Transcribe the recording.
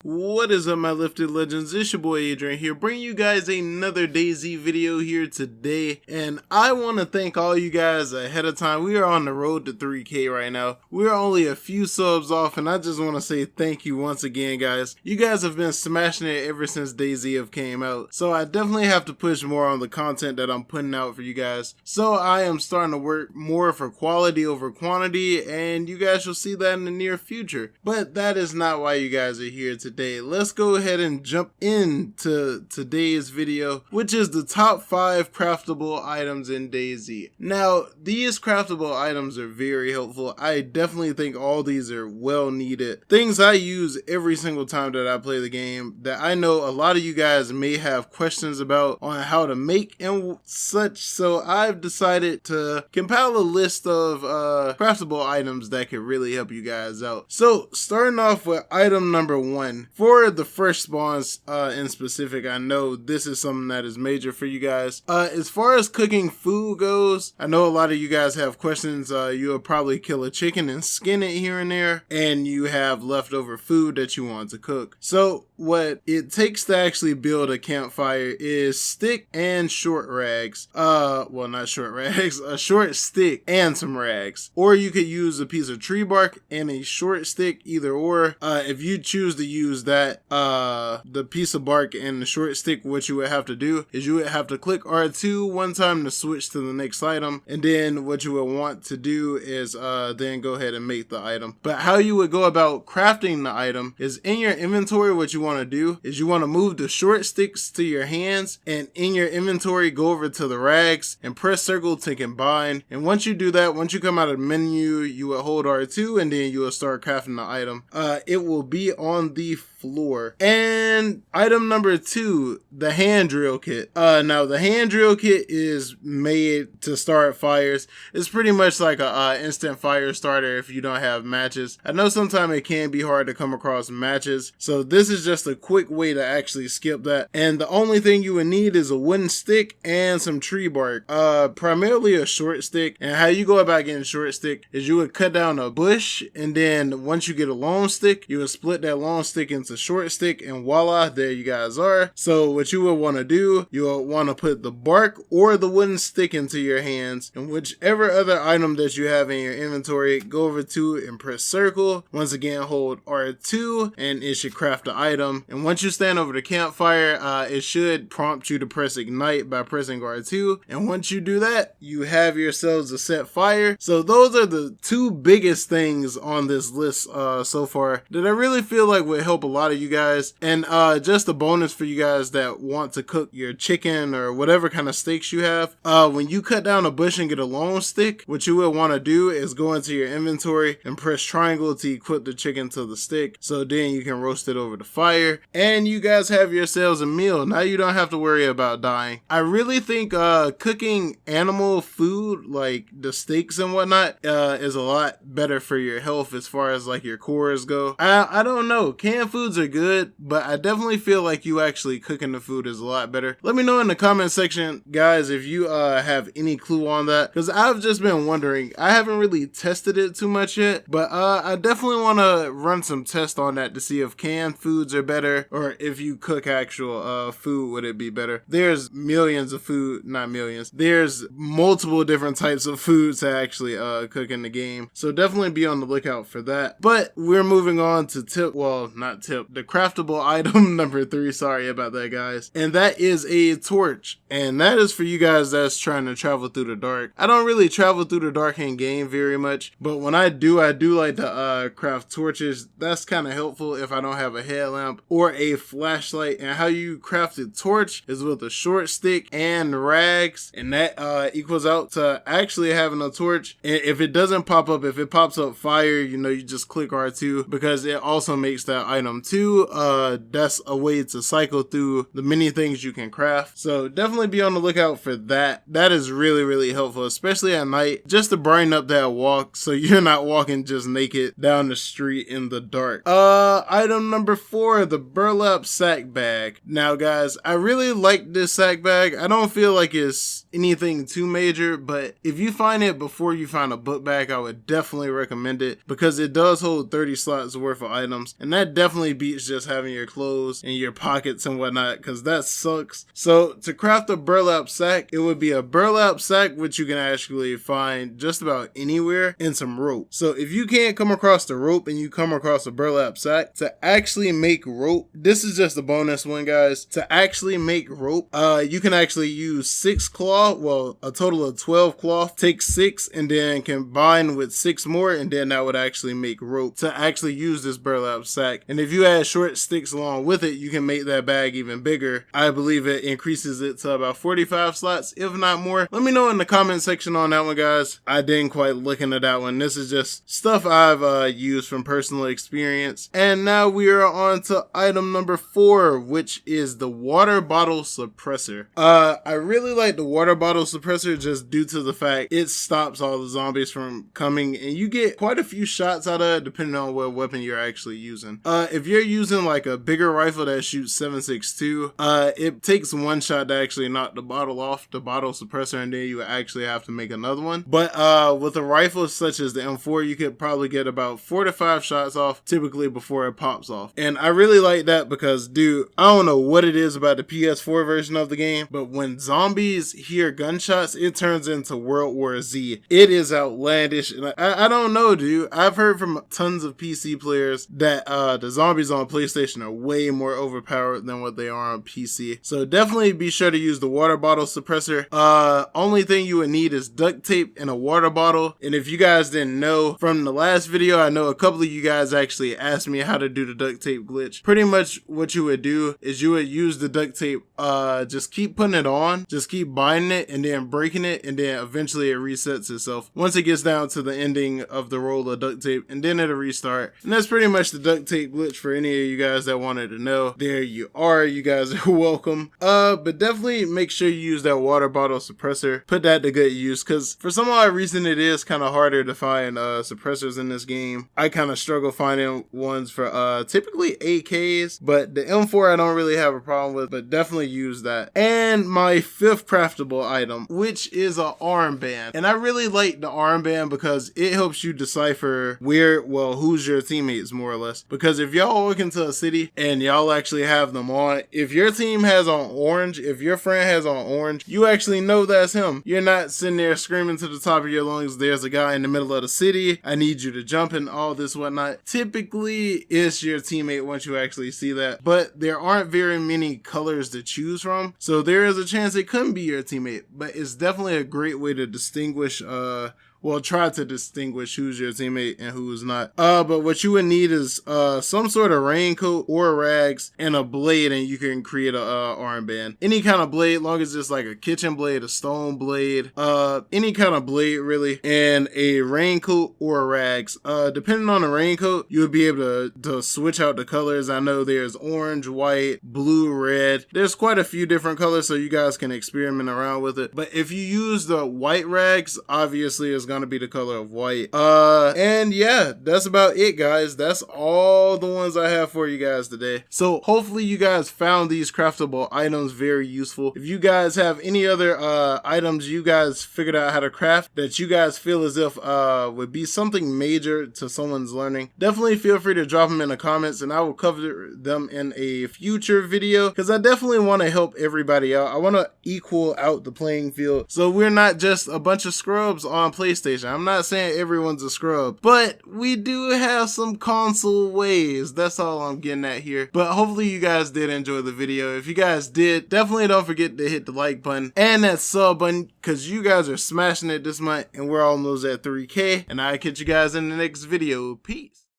What is up, my lifted legends? It's your boy Adrian here, bringing you guys another Dayz video here today, and I want to thank all you guys ahead of time. We are on the road to 3K right now. We're only a few subs off, and I just want to say thank you once again, guys. You guys have been smashing it ever since Dayz came out, so I definitely have to push more on the content that I'm putting out for you guys. So I am starting to work more for quality over quantity, and you guys will see that in the near future. But that is not why you guys are here today. Let's go ahead and jump into today's video, which is the top 5 craftable items in Dayz. Now, these craftable items are very helpful. I definitely think all these are well needed. Things I use every single time that I play the game that I know a lot of you guys may have questions about on how to make and such. So I've decided to compile a list of craftable items that could really help you guys out. So starting off with item number 1. For the fresh spawns in specific, I know this is something that is major for you guys. As far as cooking food goes, I know a lot of you guys have questions. You'll probably kill a chicken and skin it here and there, and you have leftover food that you want to cook. So what it takes to actually build a campfire is stick and short rags. Well, not short rags, a short stick and some rags. Or you could use a piece of tree bark and a short stick, either or. If you choose to use that, the piece of bark and the short stick, what you would have to do is you would have to click R2 one time to switch to the next item, and then what you would want to do is then go ahead and make the item. But how you would go about crafting the item is in your inventory. What you want to do is you want to move the short sticks to your hands, and in your inventory go over to the rags and press circle to combine. And once you do that, once you come out of the menu, you will hold R2 and then you will start crafting the item. It will be on the floor. And item number 2, the Handrail Kit. Now the Handrail Kit is made to start fires. It's pretty much like a instant fire starter if you don't have matches. I know sometimes it can be hard to come across matches, so this is just a quick way to actually skip that. And the only thing you would need is a wooden stick and some tree bark, primarily a short stick. And how you go about getting a short stick is you would cut down a bush, and then once you get a long stick, you would split that long stick into short stick, and voila, there you guys are. So what you would want to do, you will want to put the bark or the wooden stick into your hands, and whichever other item that you have in your inventory, go over to and press circle. Once again, hold R2 and it should craft the item. And once you stand over the campfire, it should prompt you to press ignite by pressing R2, and once you do that, you have yourselves a set fire. So those are the 2 biggest things on this list so far that I really feel like would help a lot of you guys. And just a bonus for you guys that want to cook your chicken or whatever kind of steaks you have, when you cut down a bush and get a long stick, what you will want to do is go into your inventory and press triangle to equip the chicken to the stick, so then you can roast it over the fire, and you guys have yourselves a meal. Now you don't have to worry about dying. I really think cooking animal food like the steaks and whatnot is a lot better for your health as far as like your cores go. I don't know, canned foods are good, but I definitely feel like you actually cooking the food is a lot better. Let me know in the comment section, guys, if you have any clue on that, because I've just been wondering. I haven't really tested it too much yet, but I definitely want to run some tests on that to see if canned foods are better, or if you cook actual food, would it be better. There's millions of food, not millions, there's multiple different types of foods to actually cook in the game, so definitely be on the lookout for that. But we're moving on to the craftable item number 3, sorry about that, guys, and that is a torch. And that is for you guys that's trying to travel through the dark. I don't really travel through the dark in game very much, but when I do like to craft torches. That's kind of helpful if I don't have a headlamp or a flashlight. And how you craft a torch is with a short stick and rags, and that equals out to actually having a torch. And if it doesn't pop up, if it pops up fire, you know, you just click R2, because it also makes that item too. That's a way to cycle through the many things you can craft, so definitely be on the lookout for that. That is really helpful, especially at night, just to brighten up that walk so you're not walking just naked down the street in the dark. Item number 4, the burlap sack bag. Now guys, I really like this sack bag. I don't feel like it's anything too major, but if you find it before you find a book bag, I would definitely recommend it, because it does hold 30 slots worth of items, and that definitely definitely beats just having your clothes in your pockets and whatnot, because that sucks. So to craft a burlap sack, it would be a burlap sack which you can actually find just about anywhere, and some rope. So if you can't come across the rope and you come across a burlap sack, to actually make rope, this is just a bonus one, guys. To actually make rope, you can actually use 6 cloth, well, a total of 12 cloth. Take 6 and then combine with 6 more, and then that would actually make rope to actually use this burlap sack. And if you add short sticks along with it, you can make that bag even bigger. I believe it increases it to about 45 slots, if not more. Let me know in the comment section on that one, guys. I didn't quite look into that one. This is just stuff I've used from personal experience. And now we are on to item number 4, which is the water bottle suppressor. I really like the water bottle suppressor just due to the fact it stops all the zombies from coming, and you get quite a few shots out of it depending on what weapon you're actually using. If you're using like a bigger rifle that shoots 7.62, it takes 1 shot to actually knock the bottle off the bottle suppressor, and then you actually have to make another one. But with a rifle such as the M4, you could probably get about 4 to 5 shots off typically before it pops off. And I really like that because, dude, I don't know what it is about the PS4 version of the game, but when zombies hear gunshots, it turns into World War Z. It is outlandish, and I don't know, dude. I've heard from tons of PC players that the zombies on PlayStation are way more overpowered than what they are on PC. So definitely be sure to use the water bottle suppressor. Only thing you would need is duct tape and a water bottle. And if you guys didn't know from the last video, I know a couple of you guys actually asked me how to do the duct tape glitch. Pretty much what you would do is you would use the duct tape, just keep putting it on, just keep binding it and then breaking it, and then eventually it resets itself once it gets down to the ending of the roll of duct tape, and then it'll restart. And that's pretty much the duct tape glitch for any of you guys that wanted to know. There you are, you guys are welcome. But definitely make sure you use that water bottle suppressor. Put that to good use, because for some odd reason it is kind of harder to find suppressors in this game. I kind of struggle finding ones for typically AKs, but the M4 I don't really have a problem with, but definitely use that. And my 5th craftable item, which is an armband. And I really like the armband because it helps you decipher where, well, who's your teammates, more or less. Because if y'all walk into a city and y'all actually have them on, if your team has on orange, if your friend has on orange, you actually know that's him. You're not sitting there screaming to the top of your lungs, there's a guy in the middle of the city, I need you to jump, and all this whatnot. Typically it's your teammate once you actually see that, but there aren't very many colors to choose from, so there is a chance it couldn't be your teammate. But it's definitely a great way to distinguish well, try to distinguish who's your teammate and who's not. But what you would need is some sort of raincoat or rags and a blade, and you can create a armband. Any kind of blade, long as it's like a kitchen blade, a stone blade, any kind of blade really, and a raincoat or rags. Depending on the raincoat, you would be able to switch out the colors. I know there's orange, white, blue, red. There's quite a few different colors, so you guys can experiment around with it. But if you use the white rags, obviously it's going to be the color of white. And yeah, that's about it, guys. That's all the ones I have for you guys today. So hopefully you guys found these craftable items very useful. If you guys have any other items you guys figured out how to craft that you guys feel as if would be something major to someone's learning, definitely feel free to drop them in the comments, and I will cover them in a future video, because I definitely want to help everybody out. I want to equal out the playing field, so we're not just a bunch of scrubs on PlayStation. I'm not saying everyone's a scrub, but we do have some console ways. That's all I'm getting at here. But hopefully you guys did enjoy the video. If you guys did, definitely don't forget to hit the like button and that sub button, because you guys are smashing it this month and we're almost at 3K. And I'll catch you guys in the next video. Peace.